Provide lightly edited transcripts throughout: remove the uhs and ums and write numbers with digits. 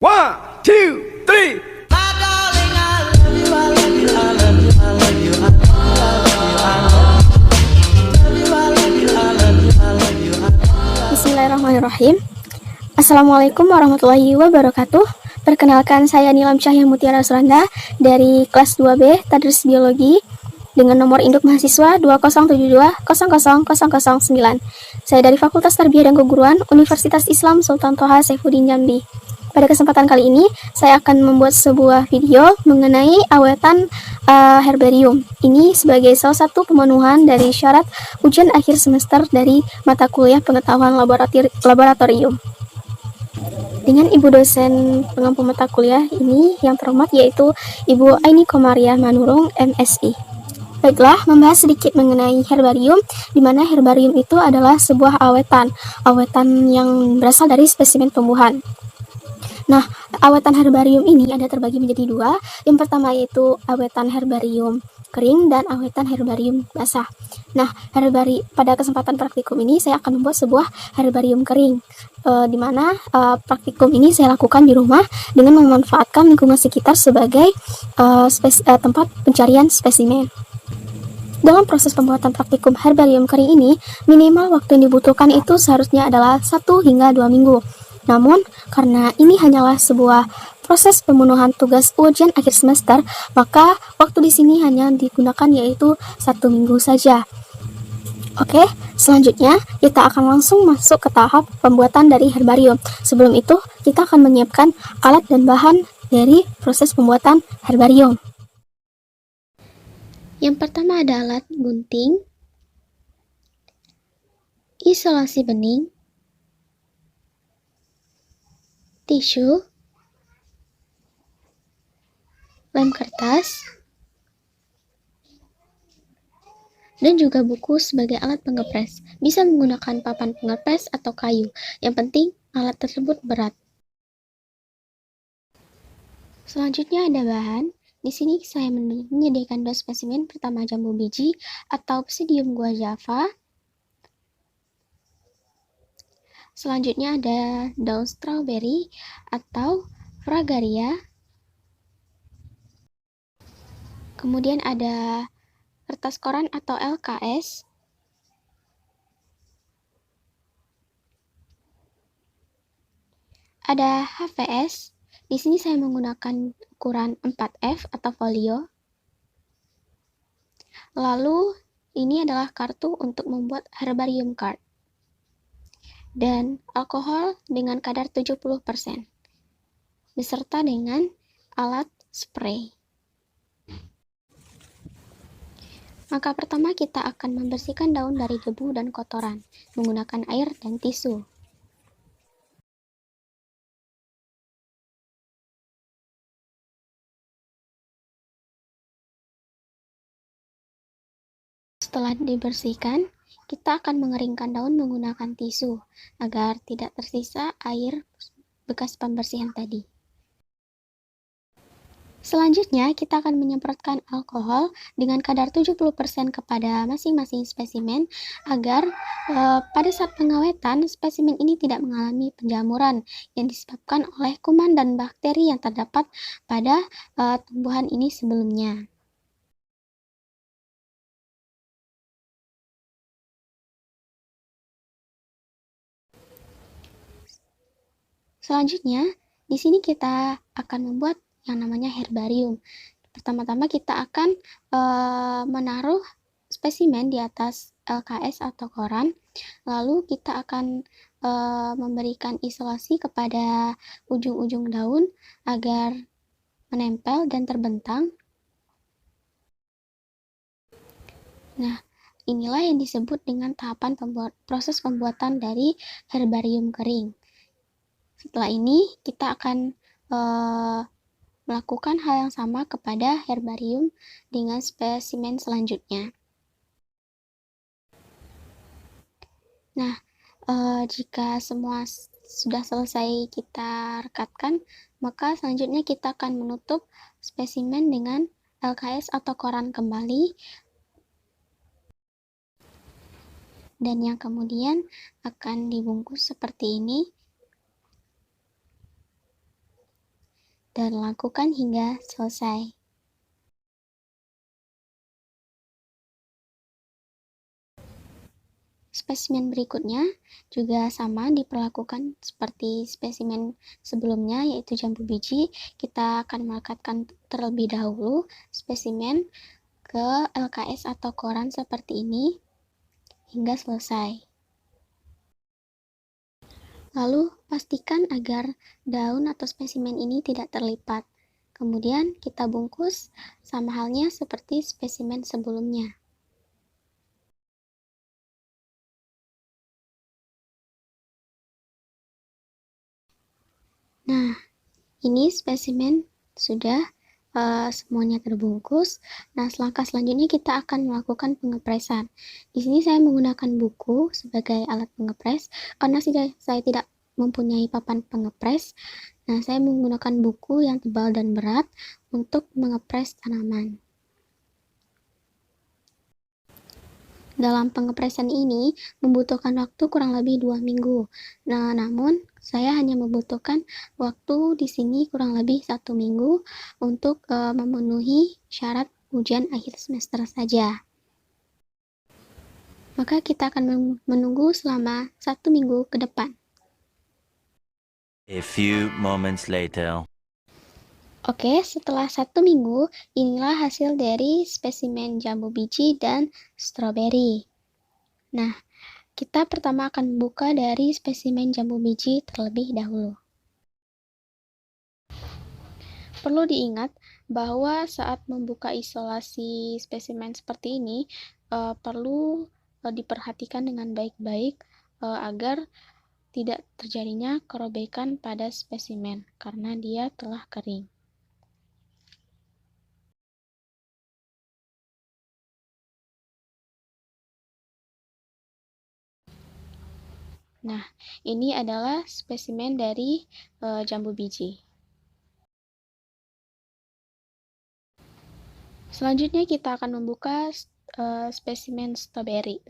One, two, three. Bismillahirrahmanirrahim. Assalamualaikum warahmatullahi wabarakatuh. Perkenalkan, saya Nilam Cahya Mutiara Suranda dari kelas 2B Tadris Biologi dengan nomor induk mahasiswa 207200009. Saya dari Fakultas Tarbiyah dan Keguruan Universitas Islam Sultan Toha Saifuddin Jambi. Pada kesempatan kali ini, saya akan membuat sebuah video mengenai awetan herbarium. Ini sebagai salah satu pemenuhan dari syarat ujian akhir semester dari mata kuliah pengetahuan laboratorium. Dengan ibu dosen pengampu mata kuliah ini yang terhormat yaitu Ibu Aini Komariah Manurung, MSI. Baiklah, membahas sedikit mengenai herbarium, di mana herbarium itu adalah sebuah awetan yang berasal dari spesimen tumbuhan. Nah, awetan herbarium ini ada terbagi menjadi dua. Yang pertama yaitu awetan herbarium kering dan awetan herbarium basah. Nah, pada kesempatan praktikum ini saya akan membuat sebuah herbarium kering, di mana praktikum ini saya lakukan di rumah dengan memanfaatkan lingkungan sekitar sebagai tempat pencarian spesimen. Dalam proses pembuatan praktikum herbarium kering ini, minimal waktu yang dibutuhkan itu seharusnya adalah 1 hingga 2 minggu. Namun, karena ini hanyalah sebuah proses pemenuhan tugas ujian akhir semester, maka waktu di sini hanya digunakan yaitu 1 minggu saja. Oke, selanjutnya kita akan langsung masuk ke tahap pembuatan dari herbarium. Sebelum itu, kita akan menyiapkan alat dan bahan dari proses pembuatan herbarium. Yang pertama ada alat gunting, isolasi bening, tisu, lem kertas, dan juga buku sebagai alat pengepres. Bisa menggunakan papan pengepres atau kayu. Yang penting alat tersebut berat. Selanjutnya ada bahan. Di sini saya menyediakan 2 spesimen. Pertama jambu biji atau Psidium guajava. Selanjutnya ada daun strawberry atau Fragaria. Kemudian ada kertas koran atau LKS. Ada HVS. Di sini saya menggunakan ukuran 4F atau folio. Lalu ini adalah kartu untuk membuat herbarium card. Dan alkohol dengan kadar 70%. Beserta dengan alat spray. Maka pertama kita akan membersihkan daun dari debu dan kotoran menggunakan air dan tisu. Setelah dibersihkan, kita akan mengeringkan daun menggunakan tisu agar tidak tersisa air bekas pembersihan tadi. Selanjutnya, kita akan menyemprotkan alkohol dengan kadar 70% kepada masing-masing spesimen agar pada saat pengawetan, spesimen ini tidak mengalami penjamuran yang disebabkan oleh kuman dan bakteri yang terdapat pada tumbuhan ini sebelumnya. Selanjutnya, di sini kita akan membuat yang namanya herbarium. Pertama-tama kita akan menaruh spesimen di atas LKS atau koran, lalu kita akan memberikan isolasi kepada ujung-ujung daun agar menempel dan terbentang. Nah, inilah yang disebut dengan tahapan proses pembuatan dari herbarium kering. Setelah ini kita akan melakukan hal yang sama kepada herbarium dengan spesimen selanjutnya. Nah, jika semua sudah selesai kita rekatkan, maka selanjutnya kita akan menutup spesimen dengan LKS atau koran kembali, dan yang kemudian akan dibungkus seperti ini. dan lakukan hingga selesai. Spesimen berikutnya juga sama diperlakukan seperti spesimen sebelumnya, yaitu jambu biji. Kita akan melekatkan terlebih dahulu spesimen ke LKS atau koran seperti ini hingga selesai. Lalu pastikan agar daun atau spesimen ini tidak terlipat. Kemudian kita bungkus sama halnya seperti spesimen sebelumnya. Nah, ini spesimen sudah semuanya terbungkus. Nah, langkah selanjutnya kita akan melakukan pengepresan. Di sini saya menggunakan buku sebagai alat pengepres karena saya tidak mempunyai papan pengepres. Nah, saya menggunakan buku yang tebal dan berat untuk mengepres tanaman. Dalam pengepresan ini membutuhkan waktu kurang lebih 2 minggu. Nah, namun saya hanya membutuhkan waktu di sini kurang lebih 1 minggu untuk memenuhi syarat ujian akhir semester saja. Maka kita akan menunggu selama 1 minggu ke depan. A few moments later. Oke, setelah 1 minggu, inilah hasil dari spesimen jambu biji dan stroberi. Nah, kita pertama akan membuka dari spesimen jambu biji terlebih dahulu. Perlu diingat bahwa saat membuka isolasi spesimen seperti ini, perlu diperhatikan dengan baik-baik agar tidak terjadinya kerobekan pada spesimen karena dia telah kering. Nah, ini adalah spesimen dari jambu biji. Selanjutnya kita akan membuka spesimen stroberi.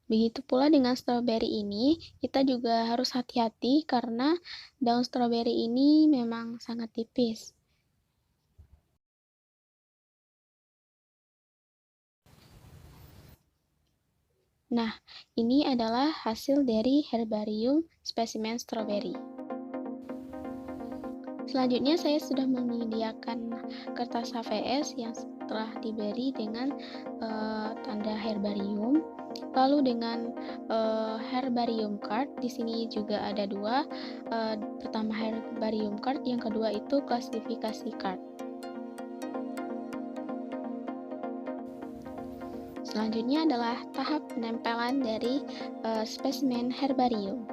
Begitu pula dengan stroberi ini, kita juga harus hati-hati karena daun stroberi ini memang sangat tipis. Nah, ini adalah hasil dari herbarium spesimen stroberi. Selanjutnya saya sudah menyediakan kertas HVS yang telah diberi dengan tanda herbarium. Lalu dengan herbarium card, di sini juga ada 2. Pertama herbarium card, yang kedua itu klasifikasi card. Selanjutnya adalah tahap penempelan dari spesimen herbarium.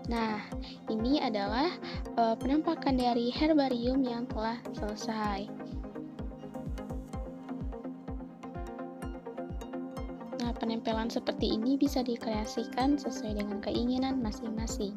Nah, ini adalah penampakan dari herbarium yang telah selesai. Nah, penempelan seperti ini bisa dikreasikan sesuai dengan keinginan masing-masing.